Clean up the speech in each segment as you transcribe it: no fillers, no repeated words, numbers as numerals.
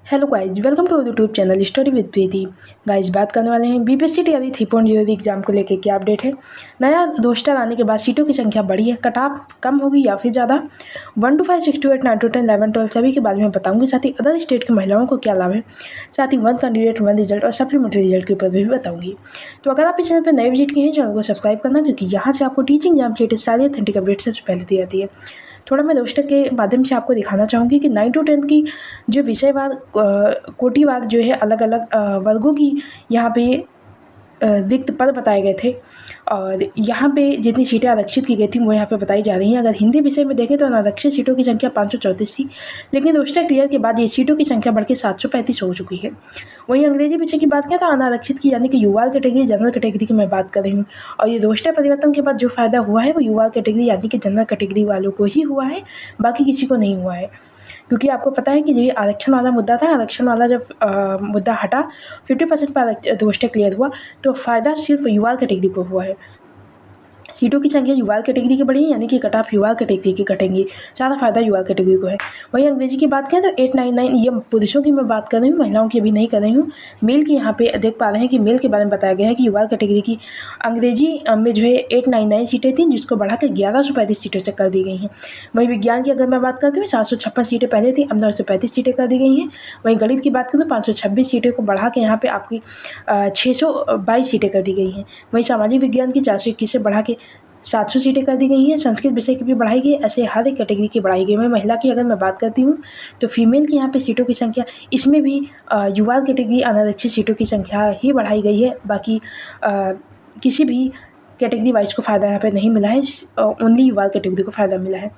Hello guys, welcome to YouTube channel study with Preeti. Guys बात करने वाले हैं बीपीएससी टीआरई 3.0 एग्जाम को लेकर क्या अपडेट है। नया रोस्टर आने के बाद सीटों की संख्या बढ़ी है, कट ऑफ कम होगी या फिर ज़्यादा। 1 to 5, 6 to 8, 9 to 10, 11, 12 सभी के बारे में बताऊंगी। साथ ही अदर स्टेट की महिलाओं को क्या लाभ है, साथ ही 1 कैंडिडेट 1 रिजल्ट और सप्लीमेंट्री रिजल्ट के ऊपर भी बताऊंगी। तो अगर आप इस चैनल पर नए विजिट किए हैं, चैनल को सब्सक्राइब करना, क्योंकि यहाँ से आपको टीचिंग एग्जाम रिलेटेड सारी ऑथेंटिक अपडेट सबसे पहले दी जाती है। थोड़ा मैं रोस्टर के माध्यम से आपको दिखाना चाहूँगी कि 9 to 10 की जो विषयवार कोटिवार जो है अलग अलग वर्गों की यहाँ पे रिक्त पद बताए गए थे और यहाँ पे जितनी सीटें आरक्षित की गई थी वो यहाँ पे बताई जा रही हैं। अगर हिंदी विषय में देखें तो अनारक्षित सीटों की संख्या 534 थी, लेकिन रोस्टर क्लियर के बाद ये सीटों की संख्या बढ़ के 735 हो चुकी है। वहीं अंग्रेजी विषय की बात करें तो अनारक्षित की यानी कि युवा कैटेगरी, जनरल कैटेगरी की मैं बात कर रही हूँ। और ये रोस्टर परिवर्तन के बाद जो फ़ायदा हुआ है वो युवा कैटेगरी यानी कि जनरल कैटेगरी वालों को ही हुआ है, बाकी किसी को नहीं हुआ है। क्योंकि आपको पता है कि जो ये आरक्षण वाला मुद्दा था, आरक्षण वाला जब मुद्दा हटा 50% पर रोस्टर क्लियर हुआ तो फ़ायदा सिर्फ युवा कैटेगरी को हुआ है। सीटों की संख्या युवा कैटेगरी की बढ़ी है, यानी कि कट ऑफ युवा कैटेगरी की कटेंगी, ज़्यादा फायदा युवा कैटेगरी को है। वहीं अंग्रेजी की बात करें तो 899, ये पुरुषों की मैं बात कर रही हूँ, महिलाओं की अभी नहीं कर रही हूँ। मेल की यहाँ पे देख पा रहे हैं कि मेल के बारे में बताया गया है कि युवा कैटेगरी की अंग्रेजी में जो है 899 सीटें थी, जिसको बढ़ा कर 1135 सीटों तक कर दी गई हैं। वहीं विज्ञान की अगर मैं बात करती हूँ 756 सीटें पहले थी, अब 935 सीटें कर दी गई हैं। वहीं गणित की बात करूँ तो 526 सीटें को बढ़ा के यहाँ पे आपकी 622 सीटें कर दी गई हैं। वहीं सामाजिक विज्ञान की 421 से बढ़ा के 700 सीटें कर दी गई हैं। संस्कृत विषय की भी बढ़ाई गई, ऐसे हर एक कैटेगरी की बढ़ाई गई है। महिला की अगर मैं बात करती हूँ तो फीमेल की यहाँ पे सीटों की संख्या, इसमें भी युवा कैटेगरी अनारक्षित सीटों की संख्या ही बढ़ाई गई है। बाकी किसी भी कैटेगरी वाइज को फ़ायदा यहाँ पे नहीं मिला है, ओनली युवा कैटेगरी को फ़ायदा मिला है।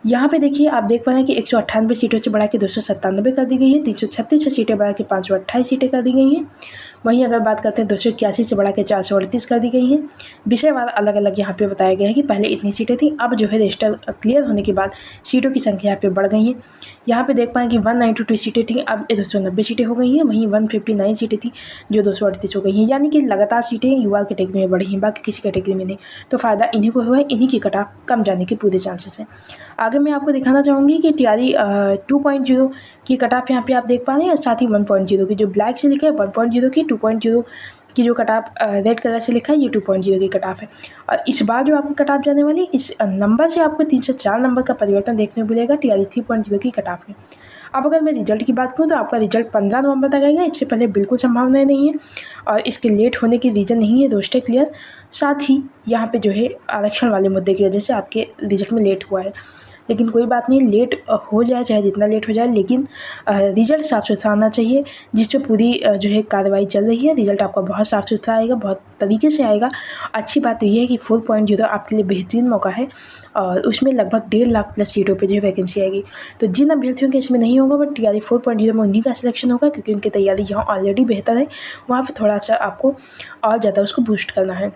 यहाँ पे देखिए, आप देख पा रहे हैं कि 198 सीटों से बढ़ा के 297 कर दी गई है। 336 सीटें बढ़ा के 528 सीटें कर दी गई हैं। वहीं अगर बात करते हैं 281 से बढ़ा के 438 कर दी गई हैं। विषयवार अलग अलग यहाँ पे बताया गया है कि पहले इतनी सीटें थी, अब जो है रजिस्टर क्लियर होने के बाद सीटों की संख्या यहाँ पे बढ़ गई हैं। यहाँ पे देख पाएँ कि 192 सीटें थी, अब 290 सीटें हो गई हैं। वहीं 159 सीटें थी जो 238 हो गई हैं, यानी कि लगातार सीटें युवा कैटेगरी में बढ़ी हैं, बाकी किसी कैटेगरी में नहीं। तो फ़ायदा इन्हीं को हुआ है, इन्हीं की कट ऑफ कम जाने के पूरे चांसेस हैं। आगे मैं आपको दिखाना चाहूँगी कि टीआरई 2.0 की कट ऑफ यहाँ पे आप देख पा रहे हैं, साथ ही 1.0 की जो ब्लैक से लिखा है 1.0 की, 2.0 की जो कट ऑफ रेड कलर से लिखा है ये 2.0 की कट ऑफ है। और इस बार जो आपको कट ऑफ जाने वाली इस नंबर से आपको 3 से 4 नंबर का परिवर्तन देखने को मिलेगा टीआरई 3.0 की कट ऑफ में। अब अगर मैं रिजल्ट की बात करूँ तो आपका रिजल्ट 15 नवंबर तक आएगा, इससे पहले बिल्कुल संभावनाएं नहीं है और इसके लेट होने की रीज़न नहीं है रोस्टर क्लियर। साथ ही यहाँ पे जो है आरक्षण वाले मुद्दे की वजह से आपके रिजल्ट में लेट हुआ है, लेकिन कोई बात नहीं, लेट हो जाए चाहे जितना लेट हो जाए, लेकिन रिजल्ट साफ़ सुथरा आना चाहिए, जिस पे पूरी जो है कार्रवाई चल रही है। रिजल्ट आपका बहुत साफ़ सुथरा आएगा, बहुत तरीके से आएगा। अच्छी बात ये है कि 4.0 आपके लिए बेहतरीन मौका है और उसमें लगभग 1.5 लाख प्लस सीटों पे जो है वैकेंसी आएगी। तो जिन अभ्यर्थियों के इसमें नहीं होगा बट टीआरई 4.0 में उन्हीं का सिलेक्शन होगा, क्योंकि उनकी तैयारी यहाँ ऑलरेडी बेहतर है, वहाँ पर थोड़ा सा आपको और ज़्यादा उसको बूस्ट करना है।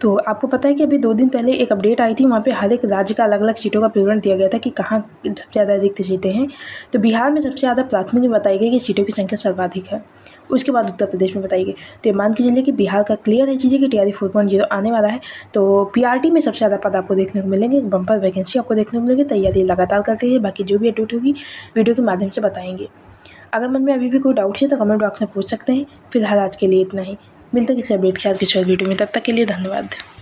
तो आपको पता है कि अभी 2 दिन पहले एक अपडेट आई थी, वहाँ पे हर एक राज्य का अलग अलग सीटों का विवरण दिया गया था कि कहाँ सबसे ज़्यादा रिक्त सीटें हैं। तो बिहार में सबसे ज़्यादा प्राथमिक में बताई गई कि सीटों की संख्या सर्वाधिक है, उसके बाद उत्तर प्रदेश में बताई गई। तो ये मान के चलिए कि बिहार का क्लियर है चीज़ें कि टीआरई 4.0 आने वाला है। तो पीआरटी में सबसे ज़्यादा पद आपको देखने को मिलेंगे, बम्पर वैकेंसी आपको देखने को मिलेगी। तैयारी लगातार करते रहिए, बाकी जो भी अपडेट होगी वीडियो के माध्यम से बताएंगे। अगर मन में अभी भी कोई डाउट है तो कमेंट बॉक्स में पूछ सकते हैं। फिलहाल आज के लिए इतना ही, मिलते हैं किसी अपडेट के साथ किसी और वीडियो में, तब तक के लिए धन्यवाद।